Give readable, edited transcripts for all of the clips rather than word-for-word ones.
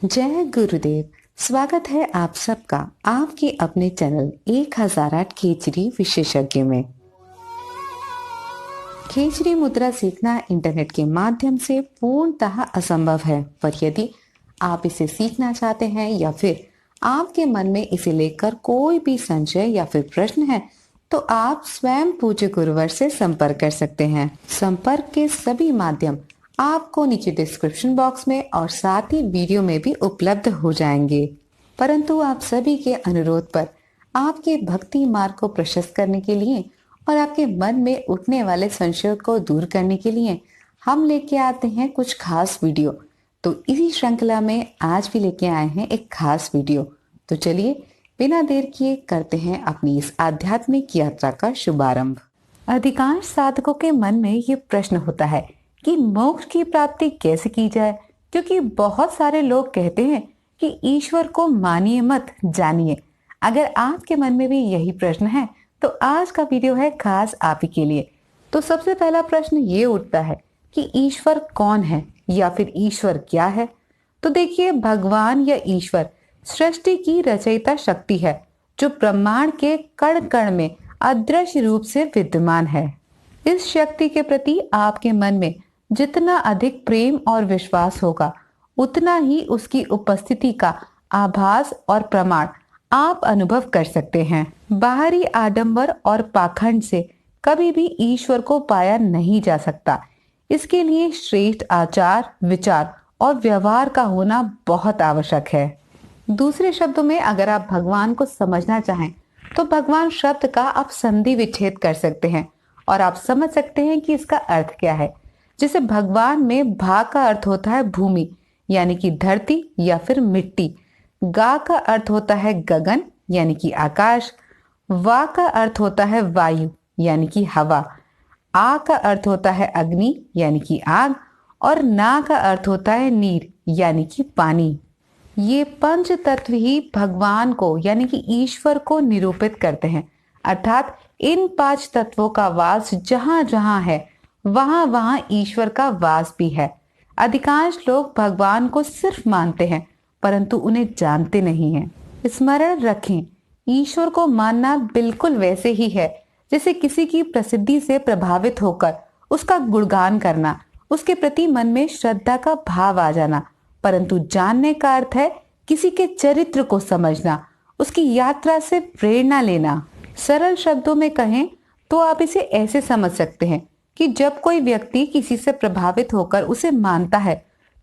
जय गुरुदेव। स्वागत है आप सबका आपके अपने चैनल 1008 खेचरी विशेषज्ञ में। खेचरी मुद्रा सीखना इंटरनेट के माध्यम से पूर्णतः असंभव है, पर यदि आप इसे सीखना चाहते हैं या फिर आपके मन में इसे लेकर कोई भी संशय या फिर प्रश्न है, तो आप स्वयं पूज्य गुरुवर से संपर्क कर सकते हैं। संपर्क के सभी माध्यम आपको नीचे डिस्क्रिप्शन बॉक्स में और साथ ही वीडियो में भी उपलब्ध हो जाएंगे। परंतु आप सभी के अनुरोध पर आपके भक्ति मार्ग को प्रशस्त करने के लिए और आपके मन में उठने वाले संशयों को दूर करने के लिए हम लेके आते हैं कुछ खास वीडियो। तो इसी श्रृंखला में आज भी लेके आए हैं एक खास वीडियो। तो चलिए बिना देर किए करते हैं अपनी इस आध्यात्मिक यात्रा का शुभारंभ। अधिकांश साधकों के मन में ये प्रश्न होता है कि मोक्ष की प्राप्ति कैसे की जाए, क्योंकि बहुत सारे लोग कहते हैं कि ईश्वर को मानिए मत जानिए। अगर आपके मन में भी यही प्रश्न है तो आज का वीडियो है खास आप ही के लिए। तो सबसे पहला प्रश्न ये उठता है कि ईश्वर कौन है या फिर ईश्वर क्या है। तो देखिए, भगवान या ईश्वर सृष्टि की रचयिता शक्ति है जो ब्रह्मांड के कण कण में अदृश्य रूप से विद्यमान है। इस शक्ति के प्रति आपके मन में जितना अधिक प्रेम और विश्वास होगा, उतना ही उसकी उपस्थिति का आभास और प्रमाण आप अनुभव कर सकते हैं। बाहरी आडंबर और पाखंड से कभी भी ईश्वर को पाया नहीं जा सकता। इसके लिए श्रेष्ठ आचार, विचार और व्यवहार का होना बहुत आवश्यक है। दूसरे शब्दों में अगर आप भगवान को समझना चाहें तो भगवान शब्द का आप संधि विच्छेद कर सकते हैं और आप समझ सकते हैं कि इसका अर्थ क्या है। जैसे भगवान में भा का अर्थ होता है भूमि यानी कि धरती या फिर मिट्टी, गा का अर्थ होता है गगन यानी कि आकाश, वा का अर्थ होता है वायु यानी कि हवा, आ का अर्थ होता है अग्नि यानी कि आग और ना का अर्थ होता है नीर यानी कि पानी। ये पंच तत्व ही भगवान को यानी कि ईश्वर को निरूपित करते हैं। अर्थात इन पांच तत्वों का वास जहां जहां है वहां वहां ईश्वर का वास भी है। अधिकांश लोग भगवान को सिर्फ मानते हैं परंतु उन्हें जानते नहीं हैं। स्मरण रखें, ईश्वर को मानना बिल्कुल वैसे ही है जैसे किसी की प्रसिद्धि से प्रभावित होकर उसका गुणगान करना, उसके प्रति मन में श्रद्धा का भाव आ जाना। परंतु जानने का अर्थ है किसी के चरित्र को समझना, उसकी यात्रा से प्रेरणा लेना। सरल शब्दों में कहें तो आप इसे ऐसे समझ सकते हैं कि जब कोई व्यक्ति किसी से प्रभावित होकर उसे मानता है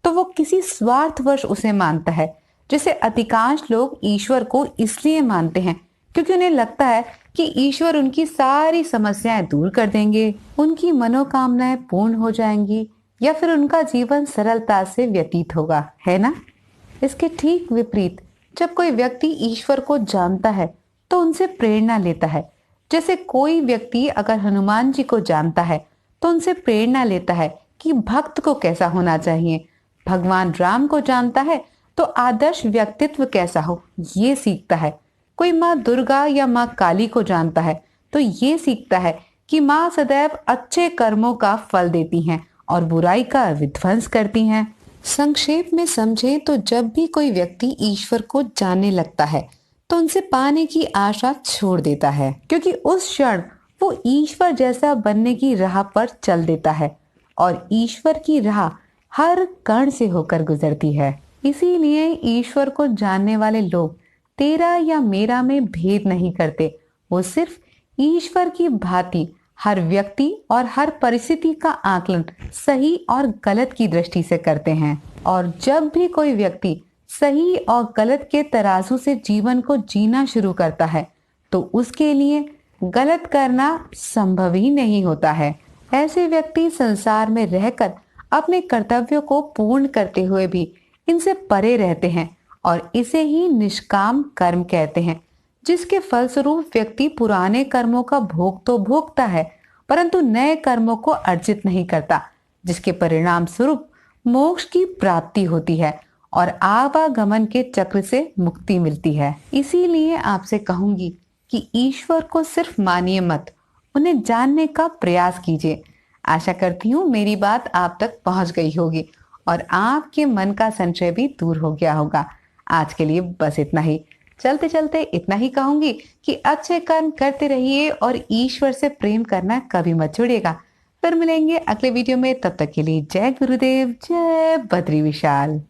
तो वो किसी स्वार्थवश उसे मानता है। जैसे अधिकांश लोग ईश्वर को इसलिए मानते हैं क्योंकि उन्हें लगता है कि ईश्वर उनकी सारी समस्याएं दूर कर देंगे, उनकी मनोकामनाएं पूर्ण हो जाएंगी या फिर उनका जीवन सरलता से व्यतीत होगा, है ना। इसके ठीक विपरीत जब कोई व्यक्ति ईश्वर को जानता है तो उनसे प्रेरणा लेता है। जैसे कोई व्यक्ति अगर हनुमान जी को जानता है तो उनसे प्रेरणा लेता है कि भक्त को कैसा होना चाहिए। भगवान राम को जानता है तो आदर्श व्यक्तित्व कैसा हो ये सीखता है। कोई माँ दुर्गा या माँ काली को जानता है तो ये सीखता है कि माँ सदैव अच्छे कर्मों का फल देती हैं और बुराई का विध्वंस करती हैं। संक्षेप में समझें तो जब भी कोई व्यक्ति ईश्वर को जानने लगता है तो उनसे पाने की आशा छोड़ देता है, क्योंकि उस क्षण वो ईश्वर जैसा बनने की राह पर चल देता है और ईश्वर की राह हर कण से होकर गुजरती है। इसीलिए ईश्वर को जानने वाले लोग तेरा या मेरा में भेद नहीं करते। वो सिर्फ ईश्वर की भांति हर व्यक्ति और हर परिस्थिति का आकलन सही और गलत की दृष्टि से करते हैं। और जब भी कोई व्यक्ति सही और गलत के तराजू से जीवन को जीना शुरू करता है तो उसके लिए गलत करना संभव ही नहीं होता है। ऐसे व्यक्ति संसार में रहकर अपने कर्तव्यों को पूर्ण करते हुए भी इनसे परे रहते हैं और इसे ही निष्काम कर्म कहते हैं, जिसके फलस्वरूप व्यक्ति पुराने कर्मों का भोग तो भोगता है परंतु नए कर्मों को अर्जित नहीं करता, जिसके परिणाम स्वरूप मोक्ष की प्राप्ति होती है और आवागमन के चक्र से मुक्ति मिलती है। इसीलिए आपसे कहूंगी कि ईश्वर को सिर्फ मानिए मत, उन्हें जानने का प्रयास कीजिए। आशा करती हूँ मेरी बात आप तक पहुंच गई होगी और आपके मन का संशय भी दूर हो गया होगा। आज के लिए बस इतना ही। चलते चलते इतना ही कहूंगी कि अच्छे कर्म करते रहिए और ईश्वर से प्रेम करना कभी मत छोड़िएगा। फिर मिलेंगे अगले वीडियो में, तब तक के लिए जय गुरुदेव, जय बद्री विशाल।